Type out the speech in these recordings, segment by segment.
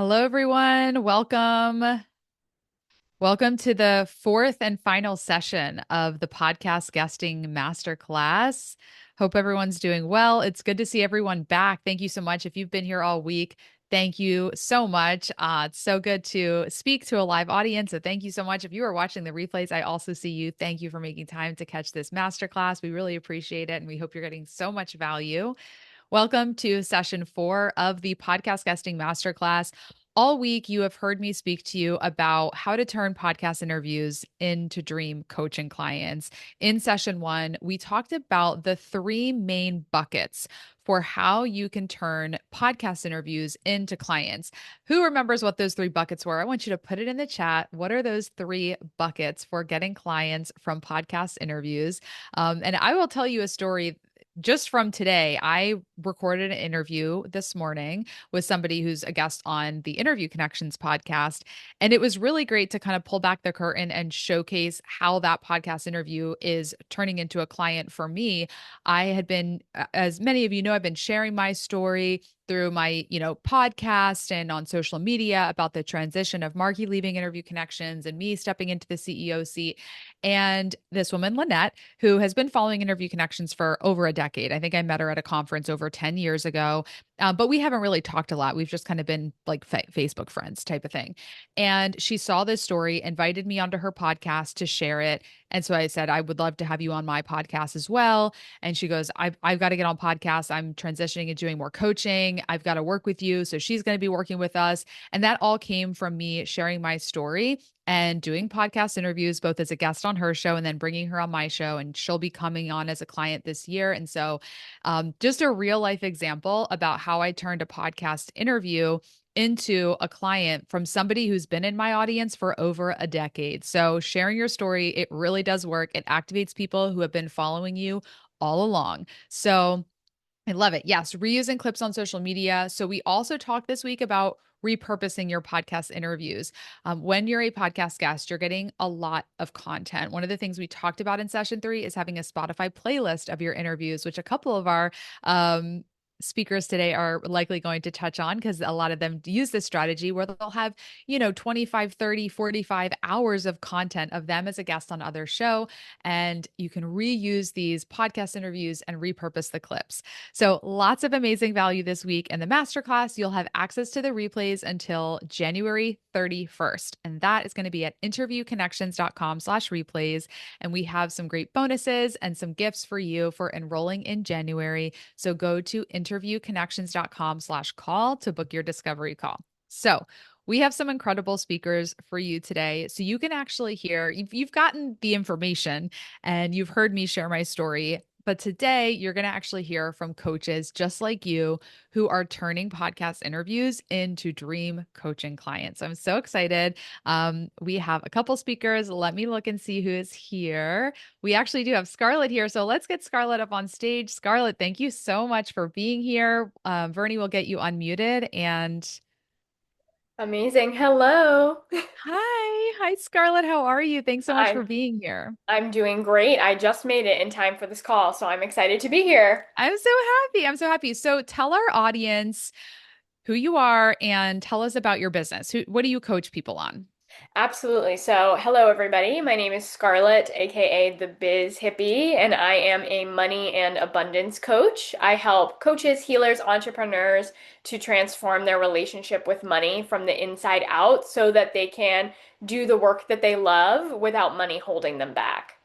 Hello, everyone. Welcome. Welcome to the fourth and final session of the podcast guesting masterclass. Hope everyone's doing well. It's good to see everyone back. Thank you so much. If you've been here all week, thank you so much. It's so good to speak to a live audience. So thank you so much. If you are watching the replays, I also see you. Thank you for making time to catch this masterclass. We really appreciate it, and we hope you're getting so much value. Welcome to session 4 of the podcast guesting masterclass. All week, you have heard me speak to you about how to turn podcast interviews into dream coaching clients. In session 1, we talked about the 3 main buckets for how you can turn podcast interviews into clients. Who remembers what those 3 buckets were? I want you to put it in the chat. What are those 3 buckets for getting clients from podcast interviews? And I will tell you a story just from today. I recorded an interview this morning with somebody who's a guest on the Interview Connections podcast. And it was really great to kind of pull back the curtain and showcase how that podcast interview is turning into a client for me. I had been, as many of you know, I've been sharing my story through my, podcast and on social media about the transition of Marky leaving Interview Connections and me stepping into the CEO seat. And this woman, Lynette, who has been following Interview Connections for over a decade. I think I met her at a conference over 10 years ago, but we haven't really talked a lot. We've just kind of been like Facebook friends type of thing. And she saw this story, invited me onto her podcast to share it. And so I said, I would love to have you on my podcast as well. And she goes, I've got to get on podcasts. I'm transitioning and doing more coaching. I've got to work with you. So she's going to be working with us. And that all came from me sharing my story and doing podcast interviews, both as a guest on her show and then bringing her on my show. And she'll be coming on as a client this year. And so, just a real life example about how I turned a podcast interview into a client from somebody who's been in my audience for over a decade. So, sharing your story, it really does work. It activates people who have been following you all along. So, I love it. Yes, reusing clips on social media. So, we also talked this week about repurposing your podcast interviews. When you're a podcast guest, you're getting a lot of content. One of the things we talked about in session 3 is having a Spotify playlist of your interviews, which a couple of our speakers today are likely going to touch on because a lot of them use this strategy where they'll have 25, 30, 45 hours of content of them as a guest on other show, and you can reuse these podcast interviews and repurpose the clips. So lots of amazing value this week in the masterclass. You'll have access to the replays until January 31st, and that is going to be at interviewconnections.com/replays. And we have some great bonuses and some gifts for you for enrolling in January. So go to interviewconnections.com/call to book your discovery call. So we have some incredible speakers for you today. So you can actually hear, you've gotten the information and you've heard me share my story. But today, you're going to actually hear from coaches just like you who are turning podcast interviews into dream coaching clients. I'm so excited. We have a couple speakers. Let me look and see who is here. We actually do have Scarlett here. So let's get Scarlett up on stage. Scarlett, thank you so much for being here. Vernie will get you unmuted. And Amazing. Hello. hi. Hi, Scarlett. How are you? Thanks so much for I'm being here. I'm doing great. I just made it in time for this call, so I'm excited to be here. I'm so happy. I'm so happy. So tell our audience who you are and tell us about your business. What do you coach people on? Absolutely. So, hello everybody. My name is Scarlett, aka the Biz Hippie, and I am a money and abundance coach. I help coaches, healers, entrepreneurs to transform their relationship with money from the inside out so that they can do the work that they love without money holding them back.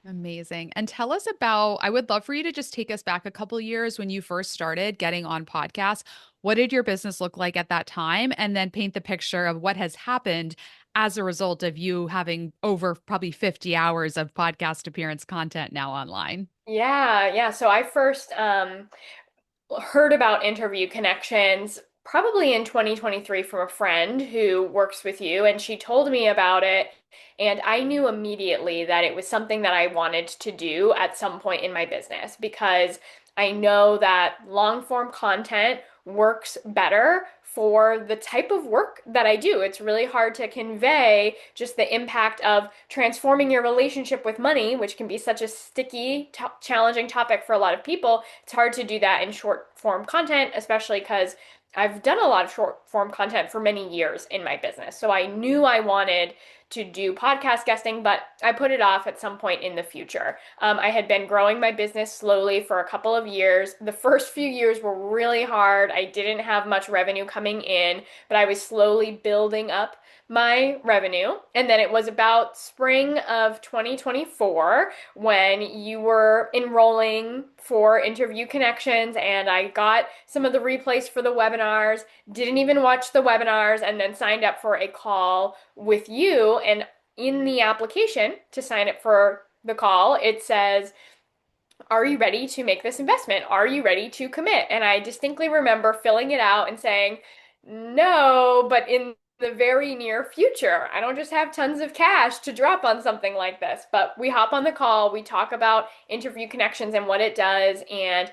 Amazing. And tell us about, I would love for you to just take us back a couple years when you first started getting on podcasts. What did your business look like at that time? And then paint the picture of what has happened as a result of you having over probably 50 hours of podcast appearance content now online. Yeah. So I first heard about interview connections probably in 2023 from a friend who works with you, and she told me about it. And I knew immediately that it was something that I wanted to do at some point in my business because I know that long form content works better for the type of work that I do. It's really hard to convey just the impact of transforming your relationship with money, which can be such a sticky, challenging topic for a lot of people. It's hard to do that in short form content, especially because I've done a lot of short form content for many years in my business. So I knew I wanted to do podcast guesting, but I put it off at some point in the future. I had been growing my business slowly for a couple of years. The first few years were really hard. I didn't have much revenue coming in, but I was slowly building up my revenue. And then it was about spring of 2024 when you were enrolling for interview connections, and I got some of the replays for the webinars, didn't even watch the webinars, and then signed up for a call with you. And in the application to sign up for the call, it says, are you ready to make this investment? Are you ready to commit? And I distinctly remember filling it out and saying, no, but in the very near future. I don't just have tons of cash to drop on something like this. But we hop on the call, we talk about interview connections and what it does. And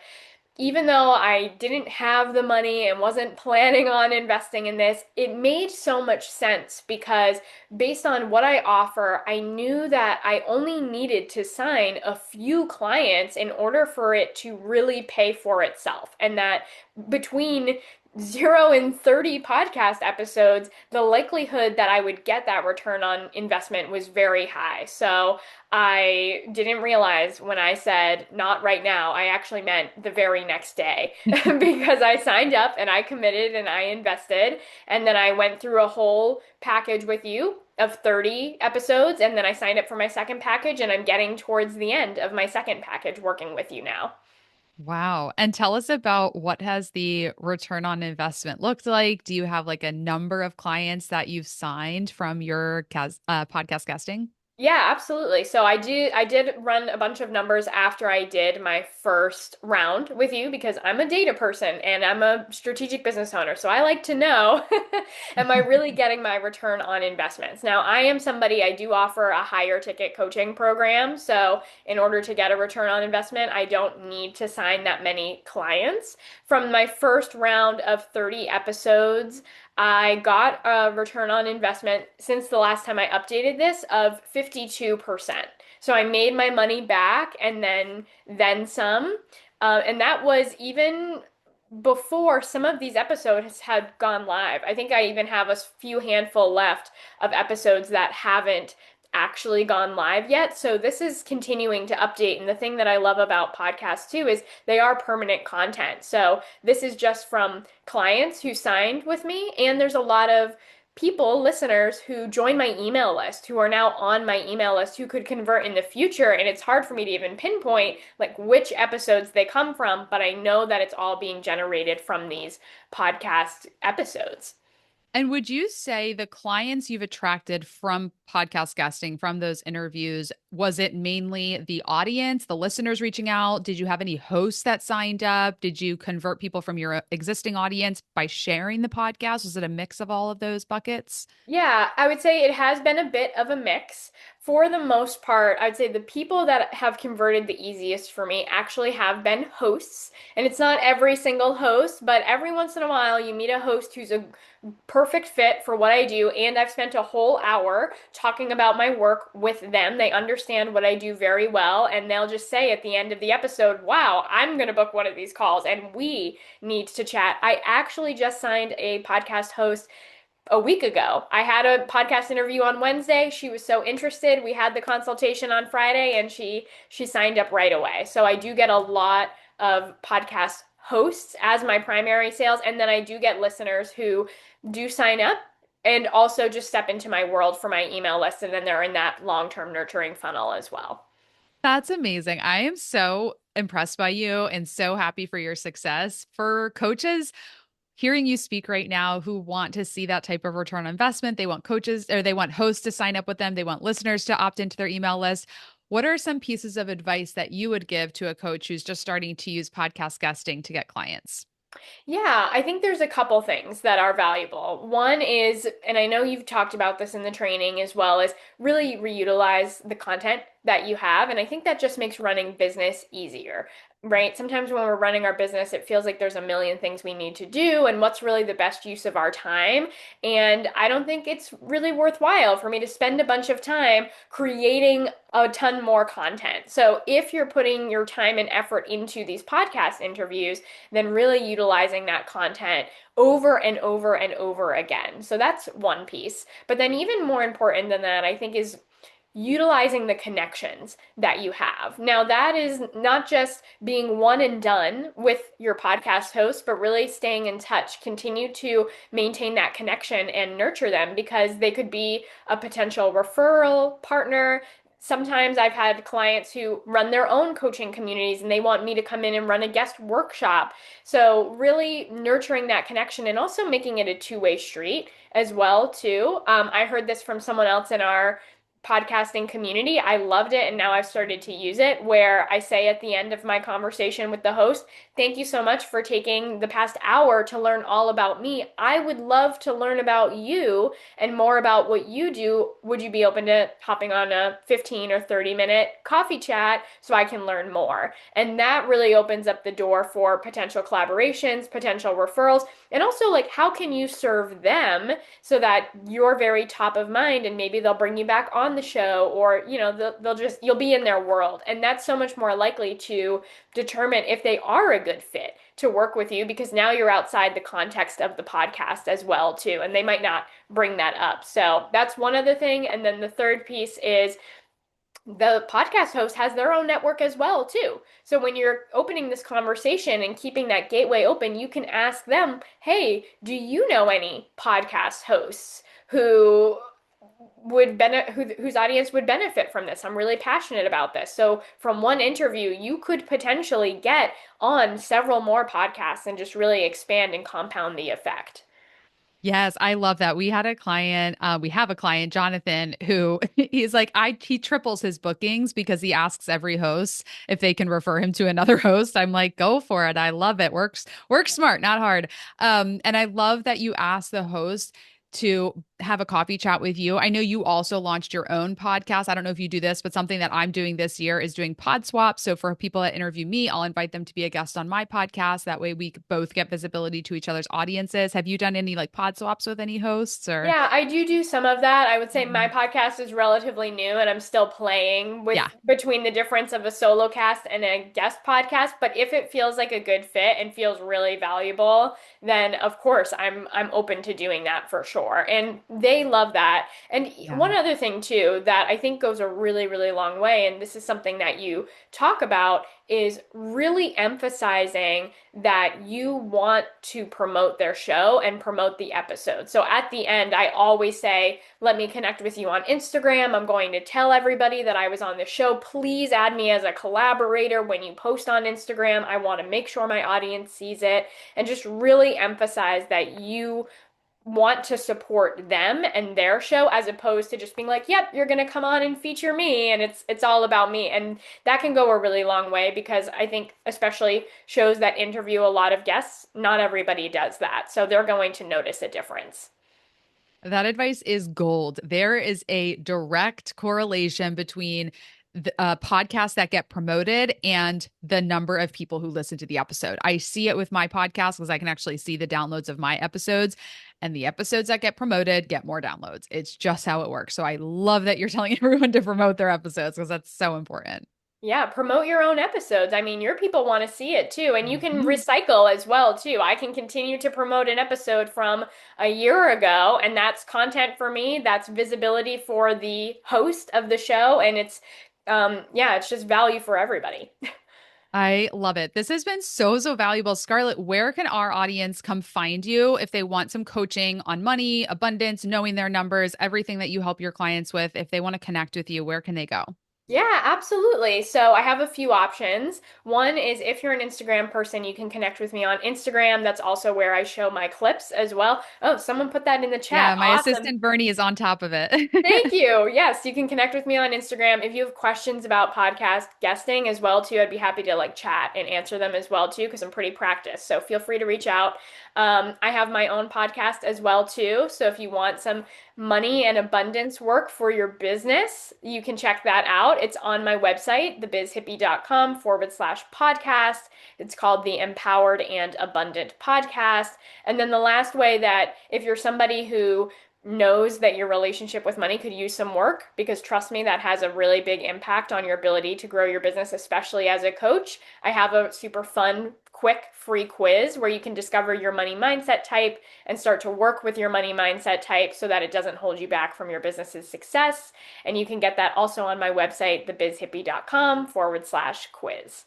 even though I didn't have the money and wasn't planning on investing in this, it made so much sense because based on what I offer, I knew that I only needed to sign a few clients in order for it to really pay for itself. And that between 0 and 30 podcast episodes, the likelihood that I would get that return on investment was very high. So I didn't realize when I said not right now, I actually meant the very next day because I signed up and I committed and I invested. And then I went through a whole package with you of 30 episodes. And then I signed up for my second package, and I'm getting towards the end of my second package working with you now. Wow. And tell us about what has the return on investment looked like? Do you have like a number of clients that you've signed from your podcast guesting? Yeah, absolutely. So I did run a bunch of numbers after I did my first round with you because I'm a data person and I'm a strategic business owner. So I like to know, am I really getting my return on investments? Now, I am somebody, I do offer a higher ticket coaching program. So in order to get a return on investment, I don't need to sign that many clients. From my first round of 30 episodes, I got a return on investment since the last time I updated this of 52%. So I made my money back and then some. And that was even before some of these episodes had gone live. I think I even have a few handful left of episodes that haven't actually gone live yet. So this is continuing to update. And the thing that I love about podcasts too is they are permanent content. So this is just from clients who signed with me. And there's a lot of people, listeners who join my email list, who are now on my email list, who could convert in the future. And it's hard for me to even pinpoint like which episodes they come from, but I know that it's all being generated from these podcast episodes. And would you say the clients you've attracted from podcast guesting, from those interviews, was it mainly the audience, the listeners reaching out? Did you have any hosts that signed up? Did you convert people from your existing audience by sharing the podcast? Was it a mix of all of those buckets? Yeah, I would say it has been a bit of a mix. For the most part, I would say the people that have converted the easiest for me actually have been hosts. And it's not every single host, but every once in a while you meet a host who's a perfect fit for what I do. And I've spent a whole hour talking about my work with them. They understand what I do very well. And they'll just say at the end of the episode, wow, I'm going to book one of these calls and we need to chat. I actually just signed a podcast host a week ago. I had a podcast interview on Wednesday. She was so interested. We had the consultation on Friday and she signed up right away. So I do get a lot of podcast hosts as my primary sales, and then I do get listeners who do sign up and also just step into my world for my email list, and then they're in that long-term nurturing funnel as well. That's amazing. I am so impressed by you and so happy for your success. For coaches, hearing you speak right now who want to see that type of return on investment, they want coaches or they want hosts to sign up with them, they want listeners to opt into their email list. What are some pieces of advice that you would give to a coach who's just starting to use podcast guesting to get clients? Yeah, I think there's a couple things that are valuable. One is, and I know you've talked about this in the training as well, is really reutilize the content that you have. And I think that just makes running business easier. right? Sometimes when we're running our business, it feels like there's a million things we need to do, and what's really the best use of our time. And I don't think it's really worthwhile for me to spend a bunch of time creating a ton more content. So if you're putting your time and effort into these podcast interviews, then really utilizing that content over and over and over again. So that's one piece. But then even more important than that, I think, is utilizing the connections that you have. Now, that is not just being one and done with your podcast host, but really staying in touch. Continue to maintain that connection and nurture them because they could be a potential referral partner. Sometimes I've had clients who run their own coaching communities and they want me to come in and run a guest workshop. So really nurturing that connection and also making it a two-way street as well too. I heard this from someone else in our podcasting community. I loved it, and now I've started to use it where I say at the end of my conversation with the host, "Thank you so much for taking the past hour to learn all about me. I would love to learn about you and more about what you do. Would you be open to hopping on a 15 or 30-minute coffee chat so I can learn more?" And that really opens up the door for potential collaborations, potential referrals, and also like how can you serve them so that you're very top of mind and maybe they'll bring you back on the show or they'll just you'll be in their world, and that's so much more likely to determine if they are a good fit to work with you because now you're outside the context of the podcast as well too, and they might not bring that up. So that's one other thing. And then the third piece is the podcast host has their own network as well too. So when you're opening this conversation and keeping that gateway open, you can ask them, "Hey, do you know any podcast hosts who whose audience would benefit from this? I'm really passionate about this." So from one interview, you could potentially get on several more podcasts and just really expand and compound the effect. Yes, I love that. We have a client, Jonathan, who he's like, he triples his bookings because he asks every host if they can refer him to another host. I'm like, go for it. I love it. Works smart, not hard. And I love that you ask the host to have a coffee chat with you. I know you also launched your own podcast. I don't know if you do this, but something that I'm doing this year is doing pod swaps. So for people that interview me, I'll invite them to be a guest on my podcast. That way we both get visibility to each other's audiences. Have you done any like pod swaps with any hosts or? Yeah, I do some of that. I would say my Mhm. podcast is relatively new and I'm still playing with Yeah. between the difference of a solo cast and a guest podcast, but if it feels like a good fit and feels really valuable, then of course I'm open to doing that for sure. And they love that. And Yeah. one other thing too that I think goes a really, really long way, and this is something that you talk about, is really emphasizing that you want to promote their show and promote the episode. So at the end, I always say, "Let me connect with you on Instagram. I'm going to tell everybody that I was on the show. Please add me as a collaborator when you post on Instagram. I want to make sure my audience sees it." And just really emphasize that you want to support them and their show as opposed to just being like, "Yep, you're going to come on and feature me and it's all about me." And that can go a really long way because I think especially shows that interview a lot of guests, not everybody does that. So they're going to notice a difference. That advice is gold. There is a direct correlation between the podcasts that get promoted and the number of people who listen to the episode. I see it with my podcast because I can actually see the downloads of my episodes, and the episodes that get promoted get more downloads. It's just how it works. So I love that you're telling everyone to promote their episodes because that's so important. Yeah, promote your own episodes. I mean, your people want to see it too, and you can Mhm. recycle as well too. I can continue to promote an episode from a year ago, and that's content for me. That's visibility for the host of the show, and it's yeah, it's just value for everybody. I love it. This has been so valuable. Scarlett, where can our audience come find you if they want some coaching on money, abundance, knowing their numbers, everything that you help your clients with? If they want to connect with you, where can they go? Yeah, absolutely. So I have a few options. One is if you're an Instagram person, you can connect with me on Instagram. That's also where I show my clips as well. Oh, someone put that in the chat. Yeah, my Awesome. assistant Bernie is on top of it. Thank you. Yes, you can connect with me on Instagram. If you have questions about podcast guesting as well too, I'd be happy to like chat and answer them as well too, because I'm pretty practiced. So feel free to reach out. I have my own podcast as well too. So if you want some money and abundance work for your business, you can check that out. out, it's on my website, thebizhippie.com/podcast. It's called the Empowered and Abundant Podcast. And then the last way that if you're somebody who knows that your relationship with money could use some work, because trust me, that has a really big impact on your ability to grow your business, especially as a coach. I have a super fun, quick, free quiz where you can discover your money mindset type and start to work with your money mindset type so that it doesn't hold you back from your business's success. And you can get that also on my website, thebizhippie.com/quiz.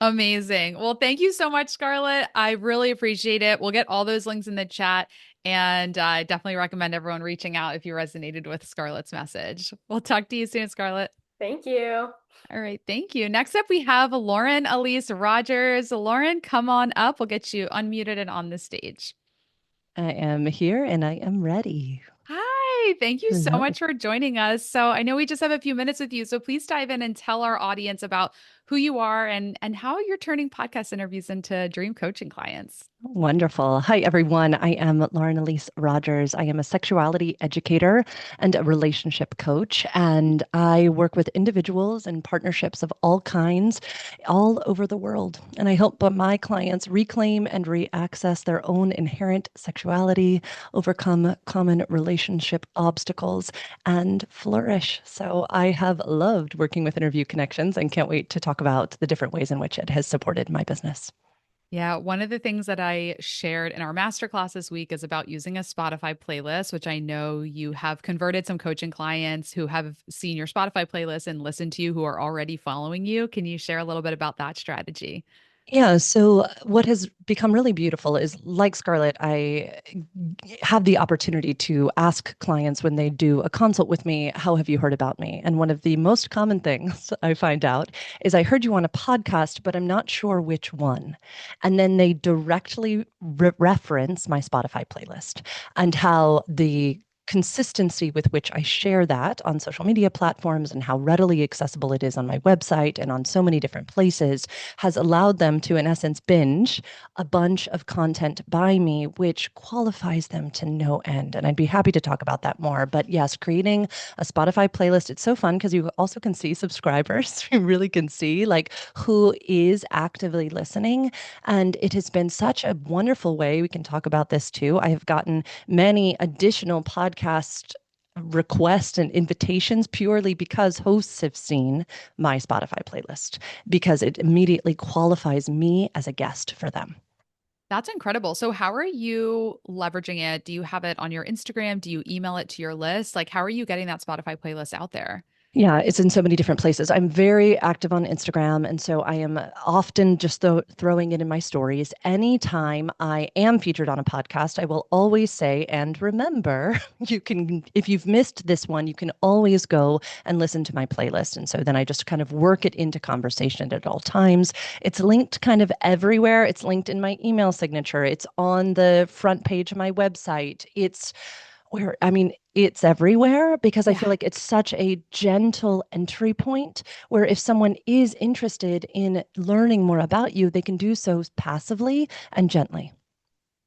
Amazing. Well, thank you so much, Scarlett. I really appreciate it. We'll get all those links in the chat. And I definitely recommend everyone reaching out if you resonated with Scarlett's message. We'll talk to you soon, Scarlett. Thank you. All right. Thank you. Next up, we have Lauren Elise Rogers. Lauren, come on up. We'll get you unmuted and on the stage. I am here and I am ready. Hi. Thank you so Hello. much for joining us. So I know we just have a few minutes with you. So please dive in and tell our audience about who you are and how you're turning podcast interviews into dream coaching clients. Wonderful. Hi, everyone. I am Lauren Elise Rogers. I am a sexuality educator and a relationship coach, and I work with individuals and partnerships of all kinds all over the world. And I help my clients reclaim and reaccess their own inherent sexuality, overcome common relationship obstacles, and flourish. So I have loved working with Interview Connections and can't wait to talk about the different ways in which it has supported my business. Yeah, one of the things that I shared in our masterclass this week is about using a Spotify playlist, which I know you have converted some coaching clients who have seen your Spotify playlist and listened to you who are already following you. Can you share a little bit about that strategy? Yeah, so what has become really beautiful is like Scarlett, I have the opportunity to ask clients when they do a consult with me, how have you heard about me? And one of the most common things I find out is I heard you on a podcast, but I'm not sure which one. And then they directly reference my Spotify playlist and how the consistency with which I share that on social media platforms and how readily accessible it is on my website and on so many different places has allowed them to, in essence, binge a bunch of content by me, which qualifies them to no end. And I'd be happy to talk about that more. But yes, creating a Spotify playlist, it's so fun because you also can see subscribers. You really can see like who is actively listening. And it has been such a wonderful way. We can talk about this too. I have gotten many additional podcast requests and invitations purely because hosts have seen my Spotify playlist because it immediately qualifies me as a guest for them. That's incredible. So, how are you leveraging it? Do you have it on your Instagram? Do you email it to your list? Like, how are you getting that Spotify playlist out there? Yeah, it's in so many different places. I'm very active on Instagram, and so I am often just throwing it in my stories. Anytime I am featured on a podcast, I will always say, and remember, you can, if you've missed this one, you can always go and listen to my playlist. And so then I just kind of work it into conversation at all times. It's linked kind of everywhere. It's linked in my email signature. It's on the front page of my website. It's everywhere because I Yeah. feel like it's such a gentle entry point where if someone is interested in learning more about you, they can do so passively and gently.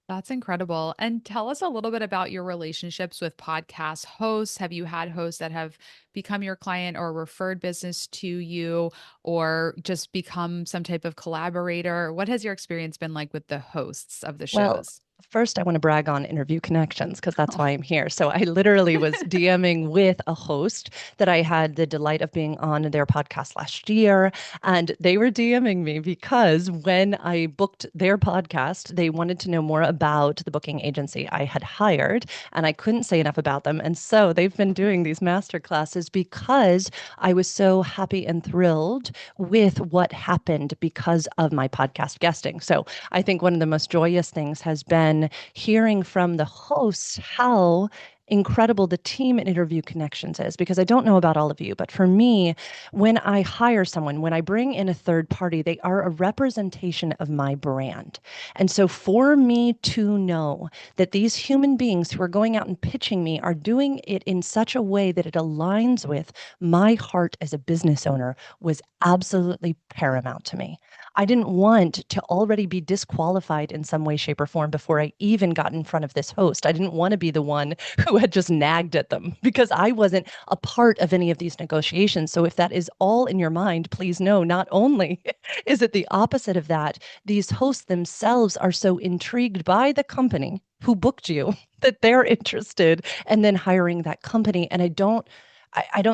That's incredible. And tell us a little bit about your relationships with podcast hosts. Have you had hosts that have become your client or referred business to you or just become some type of collaborator? What has your experience been like with the hosts of the Well, shows? first, I want to brag on Interview Connections because that's Oh, why I'm here. So I literally was DMing with a host that I had the delight of being on their podcast last year. And they were DMing me because when I booked their podcast, they wanted to know more about the booking agency I had hired. And I couldn't say enough about them. And so they've been doing these master classes because I was so happy and thrilled with what happened because of my podcast guesting. So I think one of the most joyous things has been hearing from the hosts how incredible the team at Interview Connections is. Because I don't know about all of you, but for me, when I hire someone, when I bring in a third party, they are a representation of my brand. And so for me to know that these human beings who are going out and pitching me are doing it in such a way that it aligns with my heart as a business owner was absolutely paramount to me. I didn't want to already be disqualified in some way, shape, or form before I even got in front of this host. I didn't want to be the one who had just nagged at them because I wasn't a part of any of these negotiations. So if that is all in your mind, please know not only is it the opposite of that, these hosts themselves are so intrigued by the company who booked you that they're interested and then hiring that company. And I don't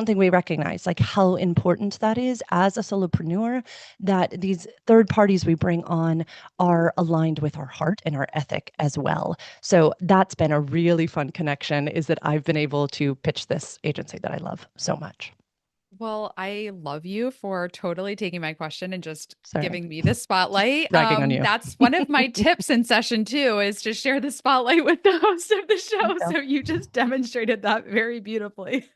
think we recognize like how important that is as a solopreneur, that these third parties we bring on are aligned with our heart and our ethic as well. So that's been a really fun connection, is that I've been able to pitch this agency that I love so much. Well, I love you for totally taking my question and just Sorry, giving me the spotlight. bragging on you. That's one of my tips in session two is to share the spotlight with the host of the show. Yeah. So you just demonstrated that very beautifully.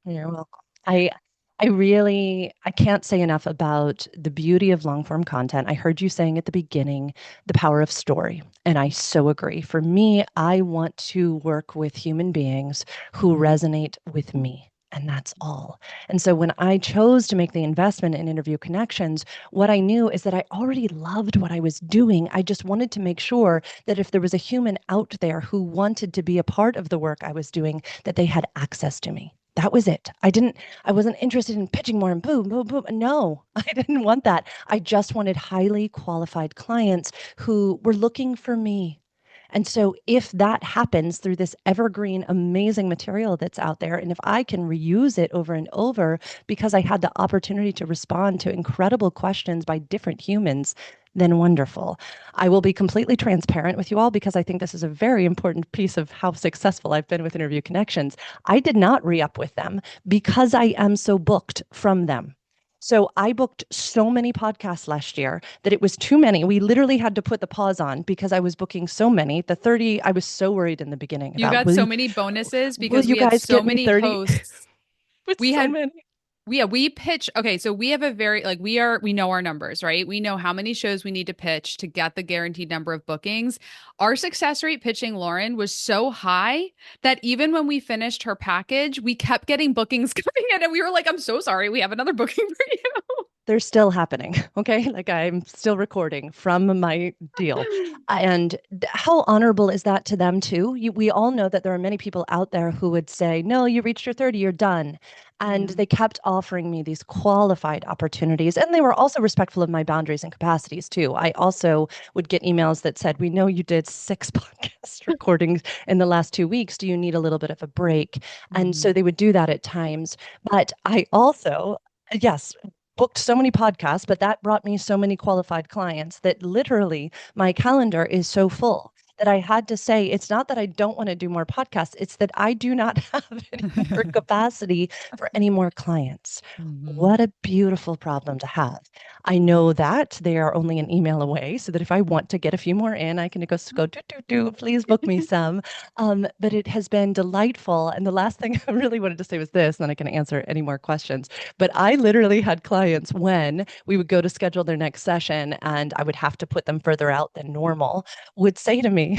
You're welcome. I I can't say enough about the beauty of long form content. I heard you saying at the beginning the power of story, and I so agree. For me, I want to work with human beings who resonate with me. And that's all. And so when I chose to make the investment in Interview Connections, what I knew is that I already loved what I was doing. I just wanted to make sure that if there was a human out there who wanted to be a part of the work I was doing, that they had access to me. That was it. I wasn't interested in pitching more and boom, boom, boom. No, I didn't want that. I just wanted highly qualified clients who were looking for me. And so if that happens through this evergreen, amazing material that's out there, and if I can reuse it over and over because I had the opportunity to respond to incredible questions by different humans, then wonderful. I will be completely transparent with you all because I think this is a very important piece of how successful I've been with Interview Connections. I did not re-up with them because I am so booked from them. So I booked so many podcasts last year that it was too many. We literally had to put the pause on because I was booking so many. The 30, I was so worried in the beginning You about got so many bonuses will because you we had guys so get me many 30? hosts. With We so had many. we pitch. Okay, so we have a very like we know our numbers, right? We know how many shows we need to pitch to get the guaranteed number of bookings. Our success rate pitching Lauren was so high that even when we finished her package, we kept getting bookings coming in and we were like, I'm so sorry, we have another booking for They're still happening. Okay. Like I'm still recording from my deal. you. And how honorable is that to them, too? We all know that there are many people out there who would say, no, you reached your 30, you're done. And Yeah. they kept offering me these qualified opportunities. And they were also respectful of my boundaries and capacities, too. I also would get emails that said, we know you did 6 podcast recordings in the last 2 weeks. Do you need a little bit of a break? And so Mhm. they would do that at times. But I also, yes, booked so many podcasts, but that brought me so many qualified clients that literally my calendar is so full that I had to say, it's not that I don't want to do more podcasts, it's that I do not have any more capacity for any more clients. Mhm. What a beautiful problem to have. I know that they are only an email away, so that if I want to get a few more in, I can go do, do, do, please book me some. But it has been delightful. And the last thing I really wanted to say was this, and then I can answer any more questions. But I literally had clients when we would go to schedule their next session and I would have to put them further out than normal, would say to me,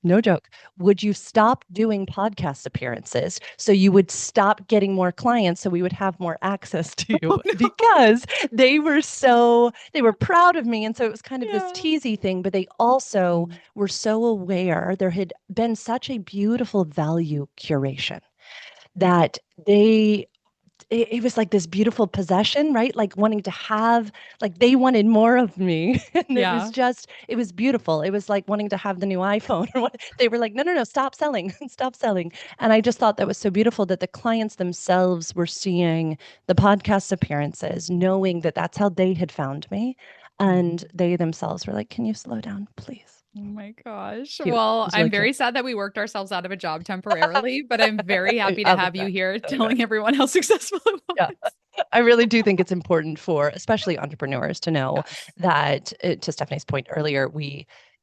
no joke, would you stop doing podcast appearances so you would stop getting more clients so we would have more access to you? Oh no. Because they were proud of me. And so it was kind of this Yeah. teasy thing, but they also Mhm. were so aware there had been such a beautiful value curation that it was like this beautiful possession, right? Like wanting to have, like they wanted more of me. And Yeah. it was beautiful. It was like wanting to have the new iPhone or what. They were like, no, no, no, stop selling, stop selling. And I just thought that was so beautiful that the clients themselves were seeing the podcast appearances, knowing that that's how they had found me. And Mhm. they themselves were like, can you slow down, please? Oh my gosh. Cute. It Well, was really I'm cute. very sad that we worked ourselves out of a job temporarily, but I'm very happy to I'll be have you back. here I'll be back. telling everyone how successful it Yeah. was. I really do think it's important for especially entrepreneurs to know Yes. that to Stephanie's point earlier,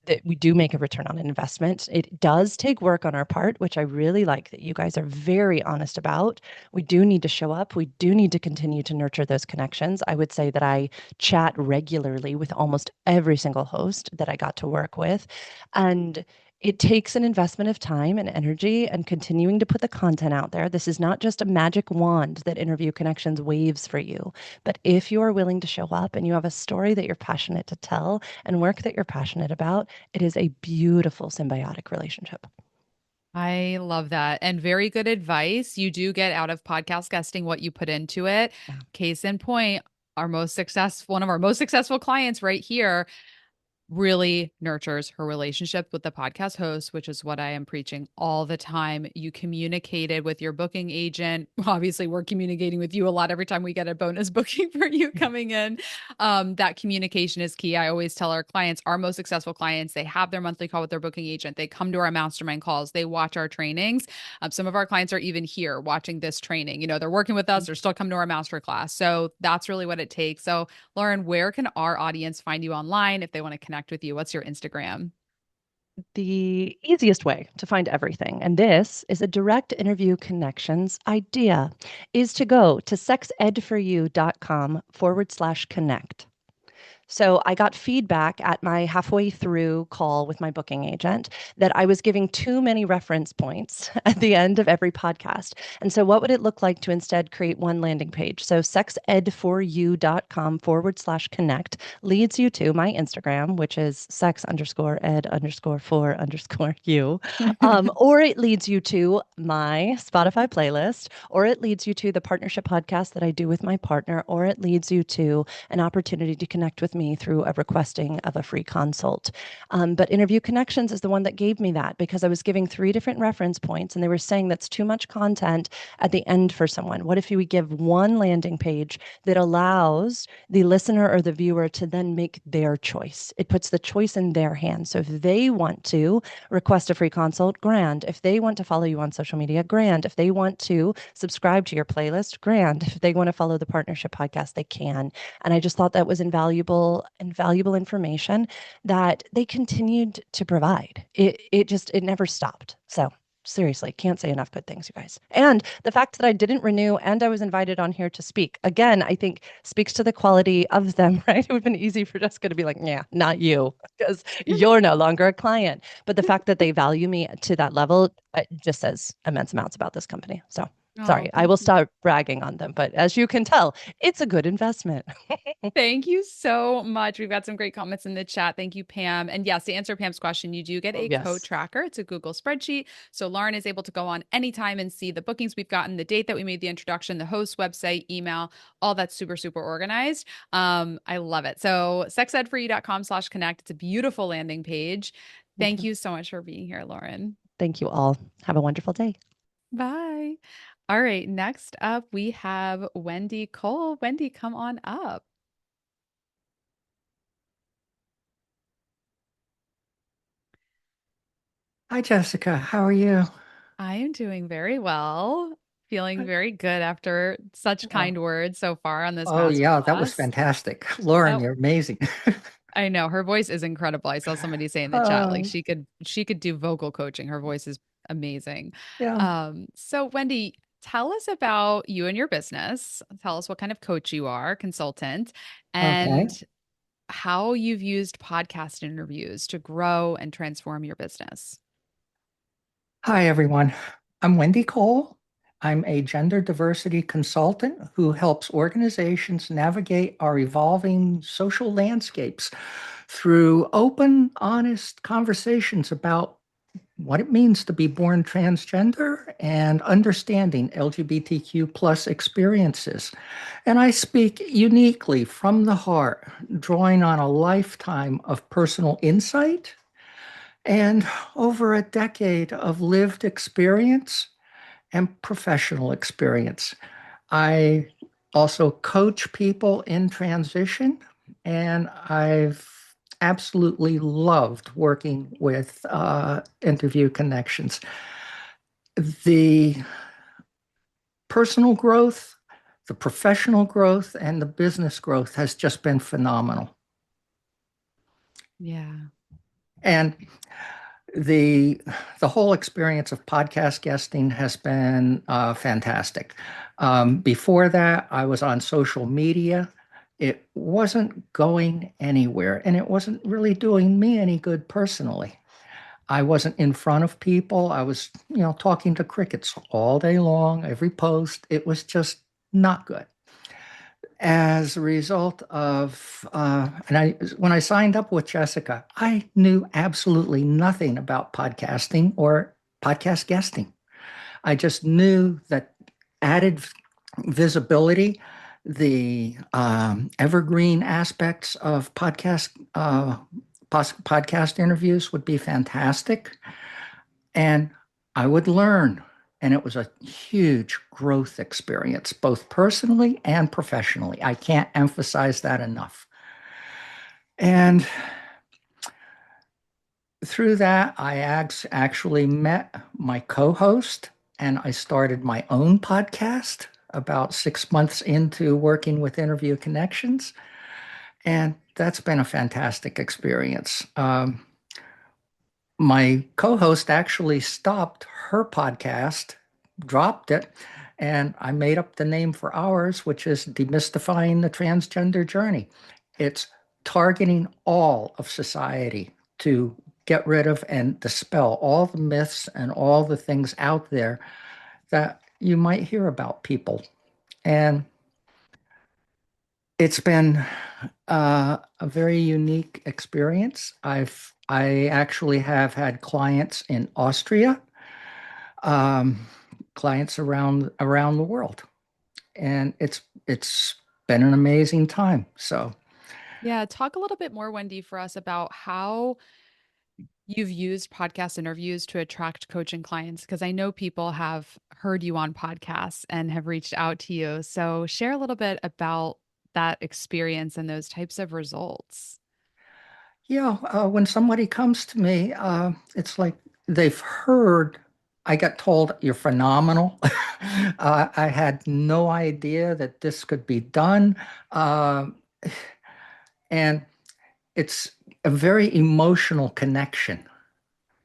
that we do make a return on an investment. It does take work on our part, which I really like that you guys are very honest about. We do need to show up. We do need to continue to nurture those connections. I would say that I chat regularly with almost every single host that I got to work with. And it takes an investment of time and energy and continuing to put the content out there. This is not just a magic wand that Interview Connections waves for you. But if you are willing to show up and you have a story that you're passionate to tell and work that you're passionate about, it is a beautiful symbiotic relationship. I love that. And very good advice. You do get out of podcast guesting what you put into it. Yeah. Case in point, one of our most successful clients right here really nurtures her relationship with the podcast host, which is what I am preaching all the time. You communicated with your booking agent. Obviously, we're communicating with you a lot every time we get a bonus booking for you coming in. That communication is key. I always tell our clients, our most successful clients, they have their monthly call with their booking agent. They come to our mastermind calls. They watch our trainings. Some of our clients are even here watching this training. They're working with us. They're still coming to our master class. So that's really what it takes. So Lauren, where can our audience find you online if they want to connect with you? What's your Instagram? The easiest way to find everything, and this is a direct interview connections idea, is to go to sexedforyou.com/connect. So I got feedback at my halfway through call with my booking agent that I was giving too many reference points at the end of every podcast. And so what would it look like to instead create one landing page? So sexedforyou.com/connect leads you to my Instagram, which is sex_ed_for_you. Or it leads you to my Spotify playlist, or it leads you to the partnership podcast that I do with my partner, or it leads you to an opportunity to connect with me through a requesting of a free consult. But Interview Connections is the one that gave me that because I was giving three different reference points and they were saying that's too much content at the end for someone. What if we give one landing page that allows the listener or the viewer to then make their choice? It puts the choice in their hands. So if they want to request a free consult, grand. If they want to follow you on social media, grand. If they want to subscribe to your playlist, grand. If they want to follow the partnership podcast, they can. And I just thought that was invaluable information that they continued to provide. It never stopped. So seriously, can't say enough good things, you guys. And the fact that I didn't renew and I was invited on here to speak, again, I think speaks to the quality of them, right? It would have been easy for Jessica to be like, yeah, not you, because you're no longer a client. But the fact that they value me to that level just says immense amounts about this company. So Oh, sorry, I thank will you. start bragging on them. But as you can tell, it's a good investment. Thank you so much. We've got some great comments in the chat. Thank you, Pam. And yes, to answer Pam's question, you do get Oh, a code yes. tracker. It's a Google spreadsheet. So Lauren is able to go on anytime and see the bookings we've gotten, the date that we made the introduction, the host website, email, all that's super, super organized. I love it. So sexedforyou.com/connect. It's a beautiful landing page. Thank Thank you. you so much for being here, Lauren. Thank you all. Have a wonderful day. Bye. All right. Next up, we have Wendy Cole. Wendy, come on up. Hi, Jessica. How are you? I am doing very well, feeling Uh, very good after such Oh, kind words so far on this oh, master yeah, that was class. fantastic. Lauren, Oh, you're amazing. I know her voice is incredible. I saw somebody say in the chat like Uh, she could do vocal coaching. Her voice is amazing. yeah. So Wendy, tell us about you and your business. Tell us what kind of coach you are, consultant, Okay. and how you've used podcast interviews to grow and transform your business. Hi, everyone. I'm Wendy Cole. I'm a gender diversity consultant who helps organizations navigate our evolving social landscapes through open, honest conversations about what it means to be born transgender and understanding LGBTQ plus experiences. And I speak uniquely from the heart, drawing on a lifetime of personal insight and over a decade of lived experience and professional experience. I also coach people in transition, and I've absolutely loved working with Interview Connections. The personal growth, the professional growth, and the business growth has just been phenomenal. Yeah. And the the whole experience of podcast guesting has been fantastic. Before that, I was on social media. It wasn't going anywhere, and it wasn't really doing me any good personally. I wasn't in front of people. I was, talking to crickets all day long, every post. It was just not good. As a result of, when I signed up with Jessica, I knew absolutely nothing about podcasting or podcast guesting. I just knew that added visibility, the evergreen aspects of podcast interviews would be fantastic, and I would learn. And it was a huge growth experience, both personally and professionally. I can't emphasize that enough. And through that, I actually met my co host and I started my own podcast about 6 months into working with Interview Connections. And that's been a fantastic experience. My co host actually stopped her podcast, dropped it, and I made up the name for ours, which is Demystifying the Transgender Journey. It's targeting all of society to get rid of and dispel all the myths and all the things out there that you might hear about people. And it's been a very unique experience. I actually have had clients in Austria, um, clients around the world, and it's been an amazing time. So, Yeah, talk a little bit more, Wendy, for us about how you've used podcast interviews to attract coaching clients, because I know people have heard you on podcasts and have reached out to you. So share a little bit about that experience and those types of results. yeah, when somebody comes to me, it's like they've heard. I got told you're phenomenal. I had no idea that this could be done. Uh, and it's a very emotional connection.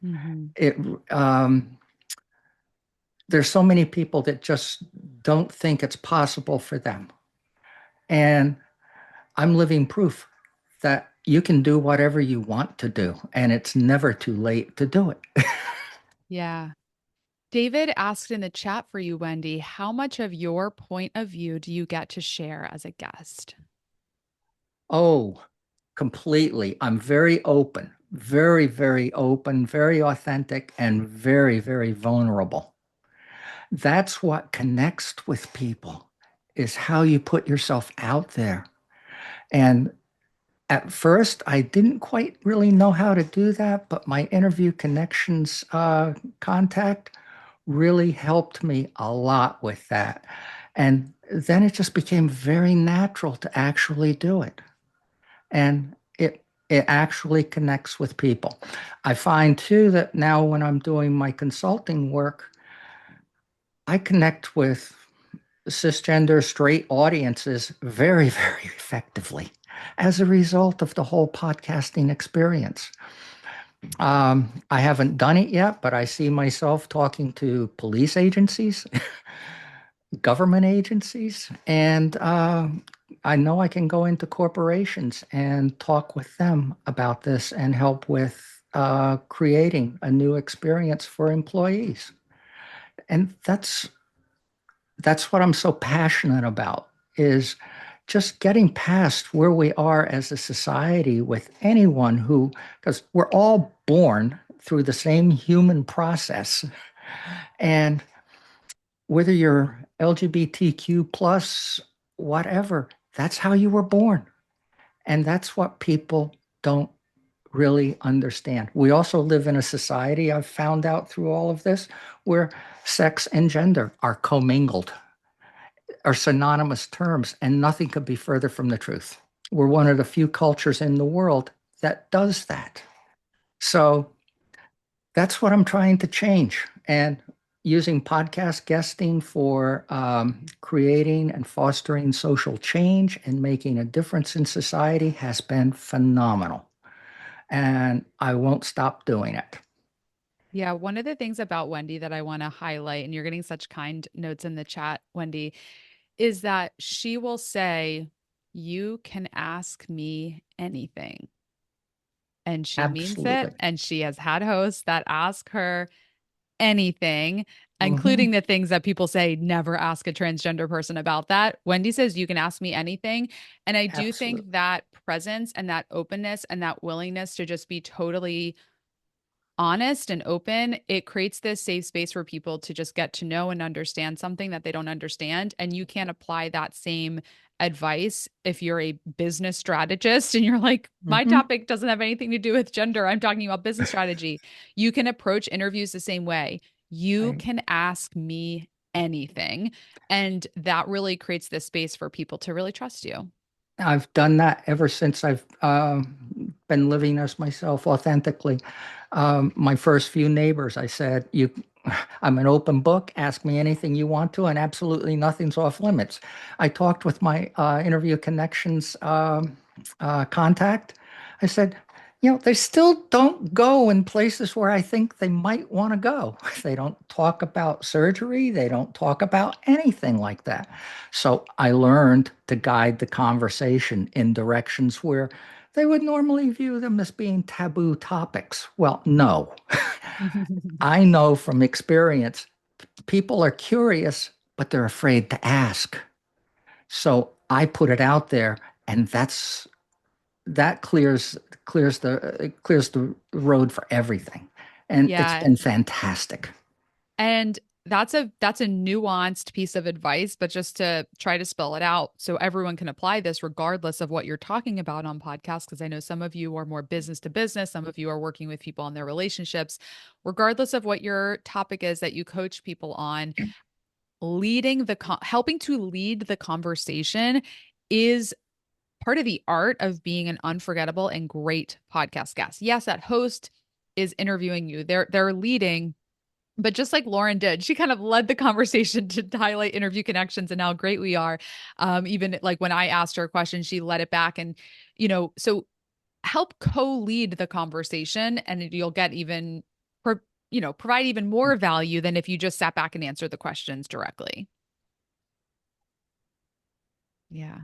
Hmm. It there's so many people that just don't think it's possible for them, and I'm living proof that you can do whatever you want to do, and it's never too late to do it. Yeah. David asked in the chat for you, Wendy, how much of your point of view do you get to share as a guest? Oh, completely. I'm very open, very open, very authentic, and very vulnerable. That's what connects with people, is how you put yourself out there. And at first, I didn't quite really know how to do that, but my interview connections contact really helped me a lot with that. And then it just became very natural to actually do it. And it actually connects with people. I find too that now when I'm doing my consulting work, I connect with cisgender straight audiences very effectively as a result of the whole podcasting experience. I haven't done it yet, but I see myself talking to police agencies, government agencies, and I know I can go into corporations and talk with them about this and help with creating a new experience for employees. And that's what I'm so passionate about, is just getting past where we are as a society with anyone who, because we're all born through the same human process. And whether you're LGBTQ plus, whatever, that's how you were born. And that's what people don't really understand. We also live in a society, I've found out through all of this, where sex and gender are commingled, are synonymous terms, and nothing could be further from the truth. We're one of the few cultures in the world that does that. So that's what I'm trying to change. And using podcast guesting for creating and fostering social change and making a difference in society has been phenomenal. And I won't stop doing it. Yeah, one of the things about Wendy that I want to highlight, and you're getting such kind notes in the chat, Wendy, is that she will say, "You can ask me anything." And she means it. Absolutely. And she has had hosts that ask her anything, including Mhm. the things that people say, never ask a transgender person about that. Wendy says, you can ask me anything. And I do think Absolutely. that presence and that openness and that willingness to just be totally honest and open, it creates this safe space for people to just get to know and understand something that they don't understand. And you can apply that same advice if you're a business strategist and you're like, my Mhm. topic doesn't have anything to do with gender. I'm talking about business strategy. You can approach interviews the same way. You I, can ask me anything. And that really creates this space for people to really trust you. I've done that ever since I've been living as myself authentically. My first few neighbors, I said, "You, I'm an open book. Ask me anything you want to, and absolutely nothing's off limits." I talked with my interview connections contact. I said, they still don't go in places where I think they might want to go. They don't talk about surgery. They don't talk about anything like that. So I learned to guide the conversation in directions where they would normally view them as being taboo topics. Well, no. I know from experience, people are curious, but they're afraid to ask. So I put it out there, and that clears the road for everything, and it's Yeah. been fantastic. And that's a nuanced piece of advice, but just to try to spell it out so everyone can apply this regardless of what you're talking about on podcasts, because I know some of you are more business to business, some of you are working with people on their relationships. Regardless of what your topic is that you coach people on, helping to lead the conversation is part of the art of being an unforgettable and great podcast guest. Yes, that host is interviewing you. They're leading, but just like Lauren did, she kind of led the conversation to highlight interview connections and how great we are. Even like when I asked her a question, she led it back. And, so help co-lead the conversation and you'll get even, provide even more value than if you just sat back and answered the questions directly. Yeah.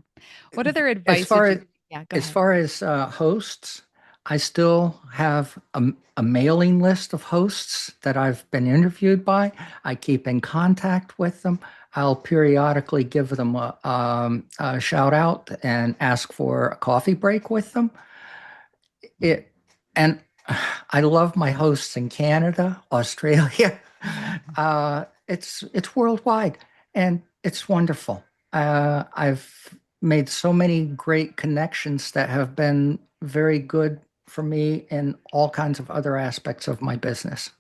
What other As advice far would as you? Yeah, go as ahead. far as hosts, I still have a mailing list of hosts that I've been interviewed by. I keep in contact with them. I'll periodically give them a shout out and ask for a coffee break with them. It and I love my hosts in Canada, Australia. It's worldwide, and it's wonderful. I've made so many great connections that have been very good for me in all kinds of other aspects of my business,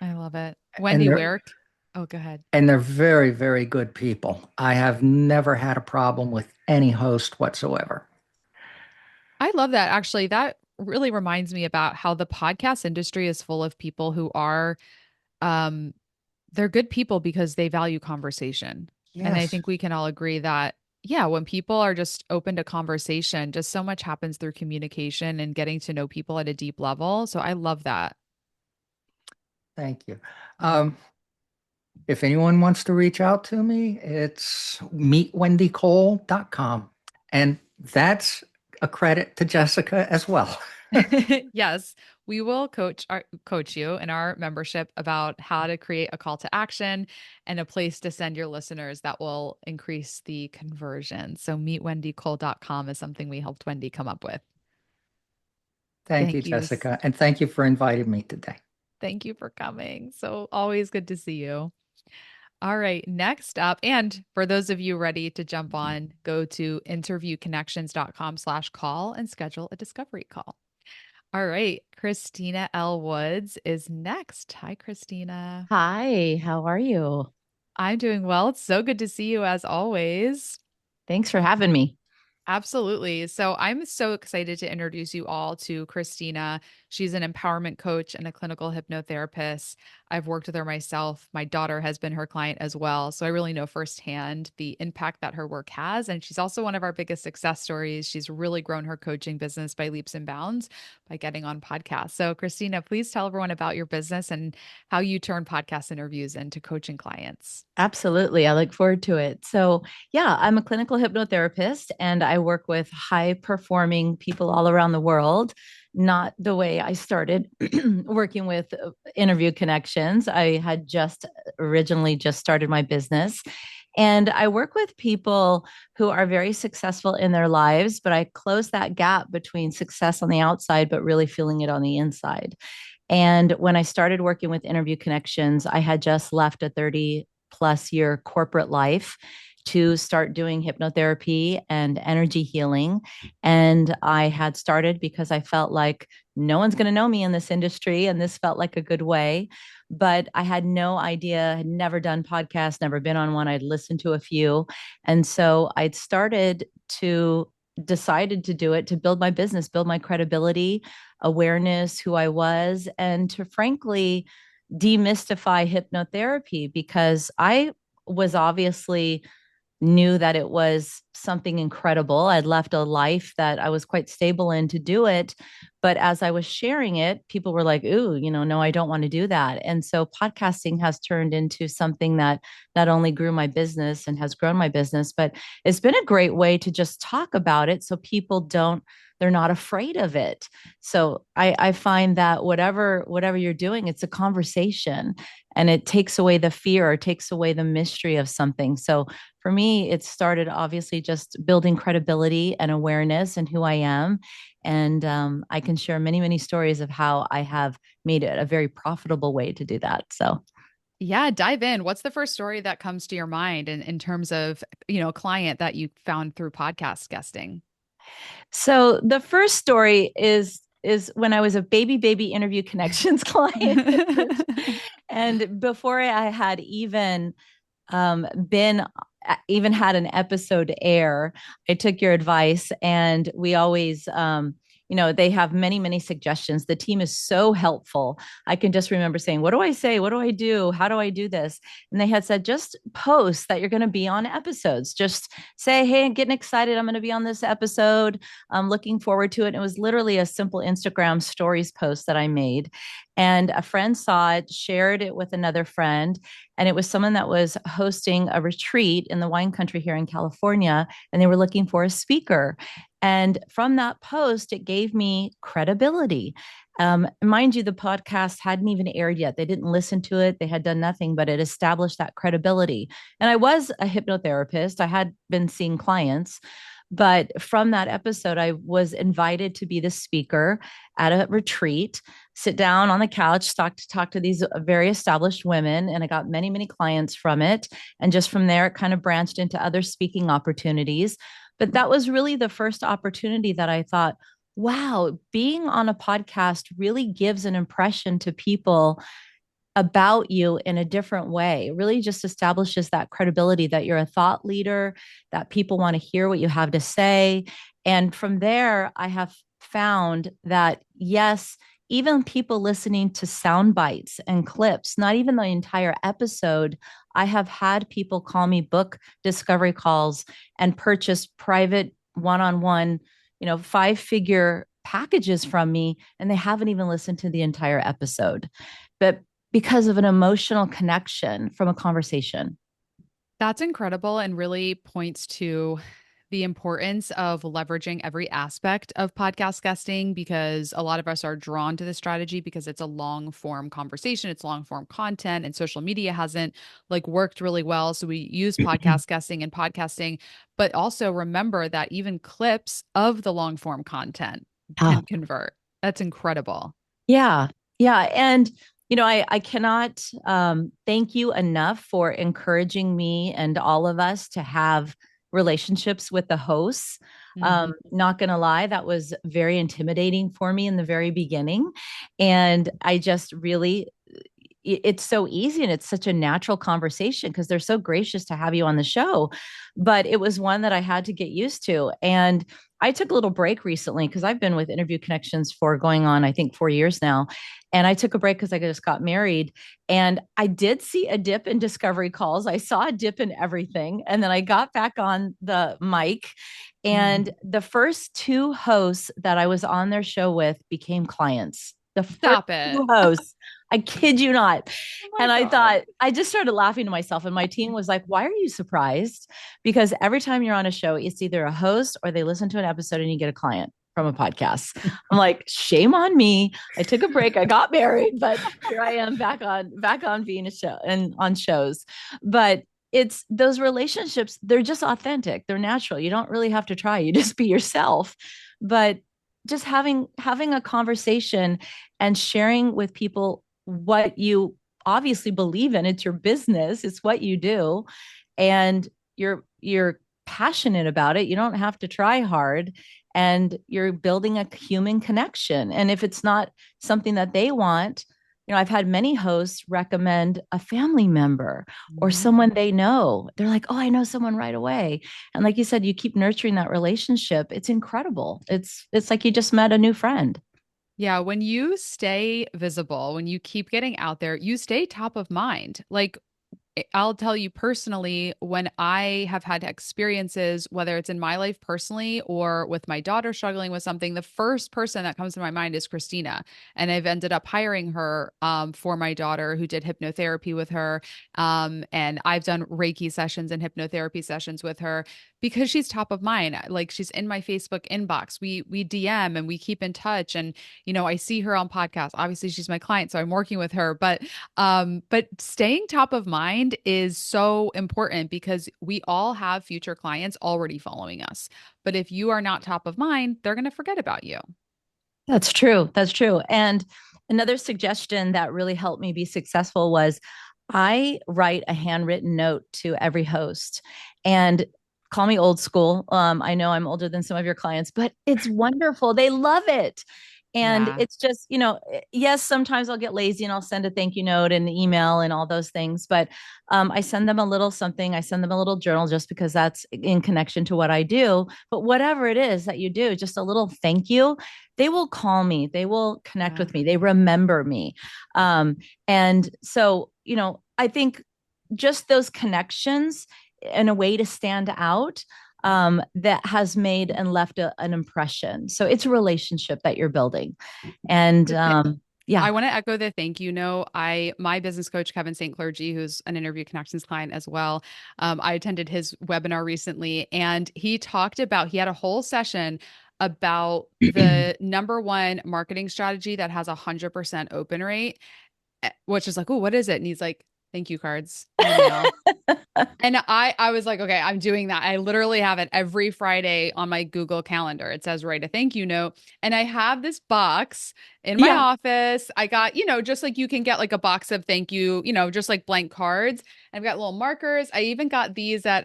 I love it. and Wendy, they're where? Oh, go ahead. and they're very, very good people. I have never had a problem with any host whatsoever. I love that. Actually, that really reminds me about how the podcast industry is full of people who are um they're good people because they value conversation. And I Yes, think we can all agree that yeah, when people are just open to conversation, just so much happens through communication and getting to know people at a deep level. So I love that. thank you. Yeah. Um, If anyone wants to reach out to me, it's meetwendycole.com. And that's a credit to Jessica as well. Yes, we will coach you in our membership about how to create a call to action and a place to send your listeners that will increase the conversion. So meetwendycole.com is something we helped Wendy come up with. Thank you, Thank you. Jessica. And thank you for inviting me today. Thank you for coming. So always good to see you. All right, next up, and for those of you ready to jump on, go to interviewconnections.com/call and schedule a discovery call. All right, Christina L. Woods is next. Hi, Christina. Hi, how are you? I'm doing well. It's so good to see you as always. Thanks for having me. Absolutely. So I'm so excited to introduce you all to Christina. She's an empowerment coach and a clinical hypnotherapist. I've worked with her myself. My daughter has been her client as well. So I really know firsthand the impact that her work has. And she's also one of our biggest success stories. She's really grown her coaching business by leaps and bounds by getting on podcasts. So, Christina, please tell everyone about your business and how you turn podcast interviews into coaching clients. Absolutely. I look forward to it. So, yeah, I'm a clinical hypnotherapist and I work with high performing people all around the world. Not the way I started working with interview connections. I had just originally just started my business. And I work with people who are very successful in their lives, but I close that gap between success on the outside, but really feeling it on the inside. And when I started working with Interview Connections, I had just left a 30+ year corporate life to start doing hypnotherapy and energy healing. And I had started because I felt like no one's going to know me in this industry. And this felt like a good way. But I had no idea, had never done podcasts, never been on one. I'd listened to a few. And so I'd started to decided to do it to build my business, build my credibility, awareness, who I was, and to frankly demystify hypnotherapy because I was obviously knew that it was something incredible. I'd left a life that I was quite stable in to do it. But as I was sharing it, people were like, ooh, no, I don't want to do that. And so podcasting has turned into something that not only grew my business and has grown my business, but it's been a great way to just talk about it so people don't they're not afraid of it. So I find that whatever you're doing, it's a conversation and it takes away the fear, or takes away the mystery of something. So for me, it started obviously just building credibility and awareness and who I am. And I can share many, many stories of how I have made it a very profitable way to do that. So, Yeah, dive in. What's the first story that comes to your mind in terms of, a client that you found through podcast guesting? so the first story is when I was a baby Interview Connections client. And before I had been even had an episode air, I took your advice, and we always they have many, many suggestions. The team is so helpful. I can just remember saying, what do I say? What do I do? How do I do this? And they had said, just post that you're going to be on episodes. Just say, hey, I'm getting excited. I'm going to be on this episode. I'm looking forward to it. And it was literally a simple Instagram stories post that I made. And a friend saw it, shared it with another friend. And it was someone that was hosting a retreat in the wine country here in California. And they were looking for a speaker. And from that post, it gave me credibility. Mind you, the podcast hadn't even aired yet. They didn't listen to it. They had done nothing, but it established that credibility. And I was a hypnotherapist. I had been seeing clients. But from that episode, I was invited to be the speaker at a retreat, sit down on the couch, talk to these very established women. And I got many, many clients from it. And just from there, it kind of branched into other speaking opportunities. But that was really the first opportunity that I thought, wow, being on a podcast really gives an impression to people about you in a different way. It really just establishes that credibility that you're a thought leader, that people want to hear what you have to say. And from there, I have found that, yes, even people listening to sound bites and clips, not even the entire episode, I have had people call me, book discovery calls, and purchase private one-on-one, 5-figure packages from me, and they haven't even listened to the entire episode. But because of an emotional connection from a conversation. That's incredible and really points to the importance of leveraging every aspect of podcast guesting because a lot of us are drawn to this strategy because it's a long form conversation, it's long form content, and social media hasn't like worked really well. So we use podcast guesting and podcasting, but also remember that even clips of the long form content Ah, can convert. That's incredible. yeah. Yeah. And, I cannot thank you enough for encouraging me and all of us to have relationships with the hosts. Mhm. Not going to lie, that was very intimidating for me in the very beginning. And I just really, it's so easy and it's such a natural conversation because they're so gracious to have you on the show. But it was one that I had to get used to. And I took a little break recently because I've been with Interview Connections for going on, I think, 4 years now. And I took a break because I just got married. And I did see a dip in discovery calls. I saw a dip in everything. And then I got back on the mic. And the first two hosts that I was on their show with became clients. The first Stop it. two hosts. I kid you not. Oh my And I God. thought, I just started laughing to myself. And my team was like, why are you surprised? Because every time you're on a show, it's either a host or they listen to an episode and you get a client from a podcast. I'm like, shame on me. I took a break. I got married, but here I am back on being a show and on shows. But it's those relationships, they're just authentic. They're natural. You don't really have to try. You just be yourself. But just having a conversation and sharing with people what you obviously believe in. It's your business, it's what you do, and you're passionate about it. You don't have to try hard, and you're building a human connection. And if it's not something that they want, I've had many hosts recommend a family member or Mhm. someone they know. They're like, oh, I know someone right away. And like you said, you keep nurturing that relationship. It's incredible. It's like you just met a new friend. Yeah, when you stay visible, when you keep getting out there, you stay top of mind. Like I'll tell you personally, when I have had experiences, whether it's in my life personally or with my daughter struggling with something, the first person that comes to my mind is Christina. And I've ended up hiring her for my daughter who did hypnotherapy with her. And I've done Reiki sessions and hypnotherapy sessions with her because she's top of mind. Like she's in my Facebook inbox. We DM and we keep in touch. And, I see her on podcasts. Obviously, she's my client, so I'm working with her. But staying top of mind is so important because we all have future clients already following us. But if you are not top of mind, they're going to forget about you. That's true. That's true. And another suggestion that really helped me be successful was I write a handwritten note to every host, and call me old school. I know I'm older than some of your clients, but it's wonderful. They love it. And Yeah. it's just, yes, sometimes I'll get lazy and I'll send a thank you note and email and all those things. But I send them a little something. I send them a little journal just because that's in connection to what I do. But whatever it is that you do, just a little thank you, they will call me, they will connect Yeah. with me, they remember me. And so, I think just those connections in a way to stand out, that has made and left an impression. So it's a relationship that you're building. And yeah. I want to echo the thank you note. My business coach, Kevin St. Clergy, who's an Interview Connections client as well. I attended his webinar recently and he had a whole session about the number one marketing strategy that has 100% open rate, which is like, oh, what is it? And he's like, thank you cards in the mail. And I was like, okay, I'm doing that. I literally have it every Friday on my Google Calendar. It says write a thank you note. And I have this box in my Yeah. office. I got, just like you can get like a box of thank you, just like blank cards. I've got little markers. I even got these at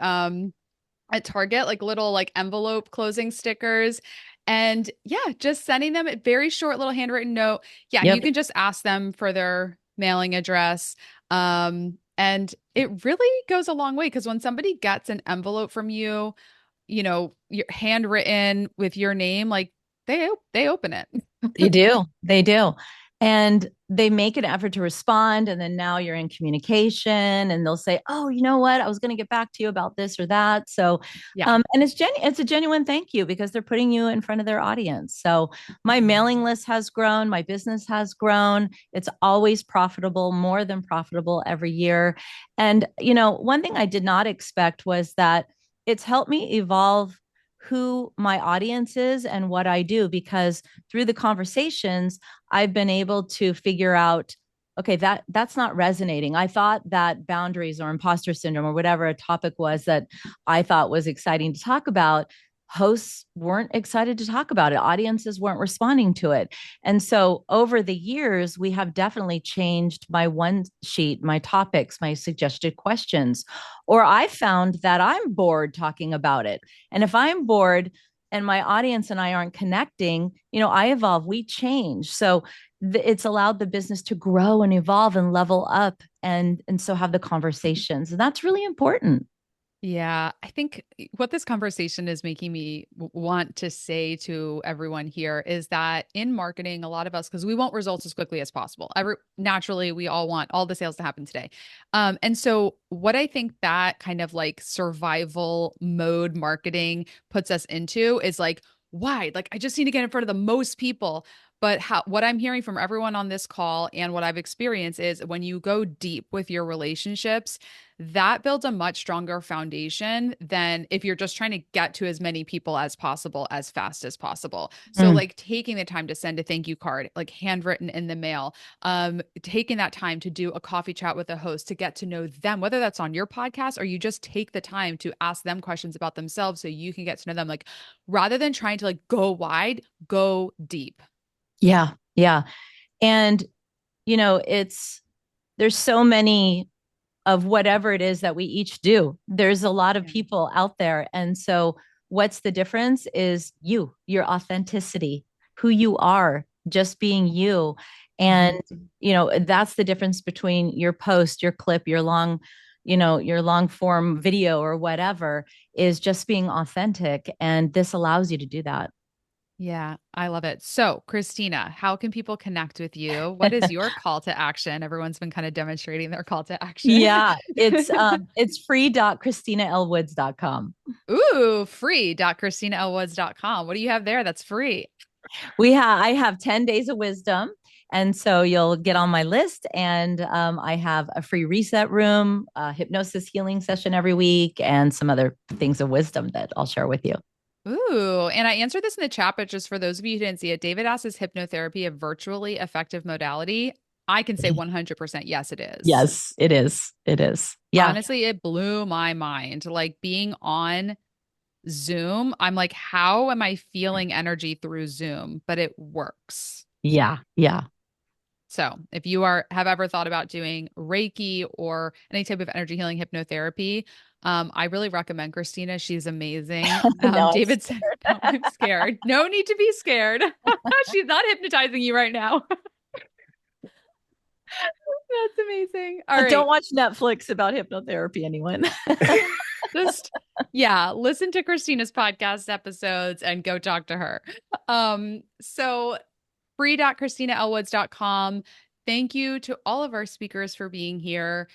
Target, like little like envelope closing stickers. And yeah, just sending them a very short little handwritten note. Yeah, you Yep. can just ask them for their mailing address. And it really goes a long way because when somebody gets an envelope from you, your handwritten with your name, like they open it. They do. They do. And they make an effort to respond. And then now you're in communication and they'll say, oh, you know what? I was going to get back to you about this or that. So, Yeah. and it's a genuine thank you because they're putting you in front of their audience. So my mailing list has grown. My business has grown. It's always profitable, more than profitable every year. And, one thing I did not expect was that it's helped me evolve who my audience is and what I do, because through the conversations, I've been able to figure out, okay, that's not resonating. I thought that boundaries or imposter syndrome or whatever a topic was that I thought was exciting to talk about, hosts weren't excited to talk about it. Audiences weren't responding to it. And so over the years, we have definitely changed my one sheet, my topics, my suggested questions, or I found that I'm bored talking about it. And if I'm bored, and my audience and I aren't connecting, I evolve, we change. So it's allowed the business to grow and evolve and level up, and so have the conversations. And that's really important. Yeah, I think what this conversation is making me want to say to everyone here is that in marketing, a lot of us, because we want results as quickly as possible. Naturally, we all want all the sales to happen today. And so, what I think that kind of like survival mode marketing puts us into is like, why? Like, I just need to get in front of the most people. But what I'm hearing from everyone on this call and what I've experienced is when you go deep with your relationships, that builds a much stronger foundation than if you're just trying to get to as many people as possible as fast as possible. So Mm. like taking the time to send a thank you card, like handwritten in the mail, taking that time to do a coffee chat with a host to get to know them, whether that's on your podcast or you just take the time to ask them questions about themselves so you can get to know them. Like rather than trying to like go wide, go deep. Yeah. Yeah. And, there's so many of whatever it is that we each do. There's a lot of people out there. And so, what's the difference is your authenticity, who you are, just being you. And, that's the difference between your post, your clip, your long form video or whatever is just being authentic. And this allows you to do that. Yeah, I love it. So, Christina, how can people connect with you? What is your call to action? Everyone's been kind of demonstrating their call to action. Yeah, it's free.christinaelwoods.com. Ooh, free.christinaelwoods.com. What do you have there that's free? I have 10 days of wisdom. And so you'll get on my list, and I have a free reset room, a hypnosis healing session every week, and some other things of wisdom that I'll share with you. Ooh, and I answered this in the chat, but just for those of you who didn't see it, David asked, is hypnotherapy a virtually effective modality? I can say 100% yes, it is. Yes, it is. It is. Yeah. Honestly, it blew my mind. Like being on Zoom, I'm like, how am I feeling energy through Zoom? But it works. Yeah. Yeah. So, if you have ever thought about doing Reiki or any type of energy healing hypnotherapy, I really recommend Christina. She's amazing. No, I'm David said, "No, I'm scared. No need to be scared. She's not hypnotizing you right now." That's amazing. All don't right. watch Netflix about hypnotherapy, anyone. Just yeah, listen to Christina's podcast episodes and go talk to her. So free.christinaelwoods.com. Thank you to all of our speakers for being here.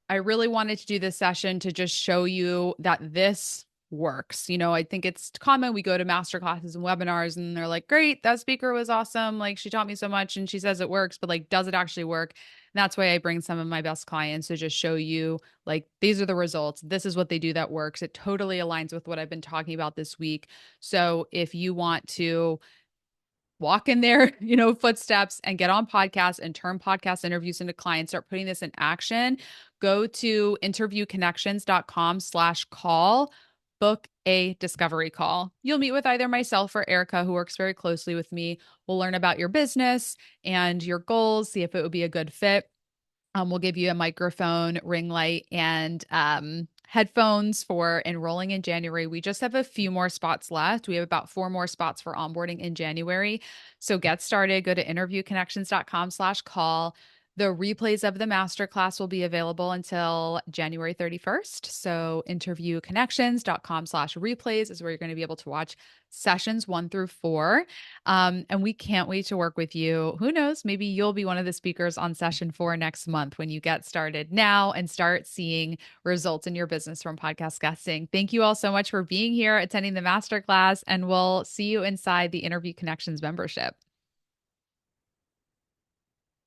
I really wanted to do this session to just show you that this works. I think it's common. We go to master classes and webinars and they're like, great, that speaker was awesome. Like she taught me so much and she says it works, but like, does it actually work? And that's why I bring some of my best clients to just show you like, these are the results. This is what they do that works. It totally aligns with what I've been talking about this week. So if you want to walk in their, footsteps and get on podcasts and turn podcast interviews into clients, start putting this in action, go to interviewconnections.com/call, book a discovery call. You'll meet with either myself or Erica, who works very closely with me. We'll learn about your business and your goals, see if it would be a good fit. We'll give you a microphone, ring light, and headphones for enrolling in January. We just have a few more spots left. We have about 4 more spots for onboarding in January. So get started. Go to interviewconnections.com/call. The replays of the masterclass will be available until January 31st. So interviewconnections.com/replays is where you're going to be able to watch sessions 1 through 4. And we can't wait to work with you. Who knows? Maybe you'll be one of the speakers on session 4 next month when you get started now and start seeing results in your business from podcast guesting. Thank you all so much for being here, attending the masterclass, and we'll see you inside the Interview Connections membership.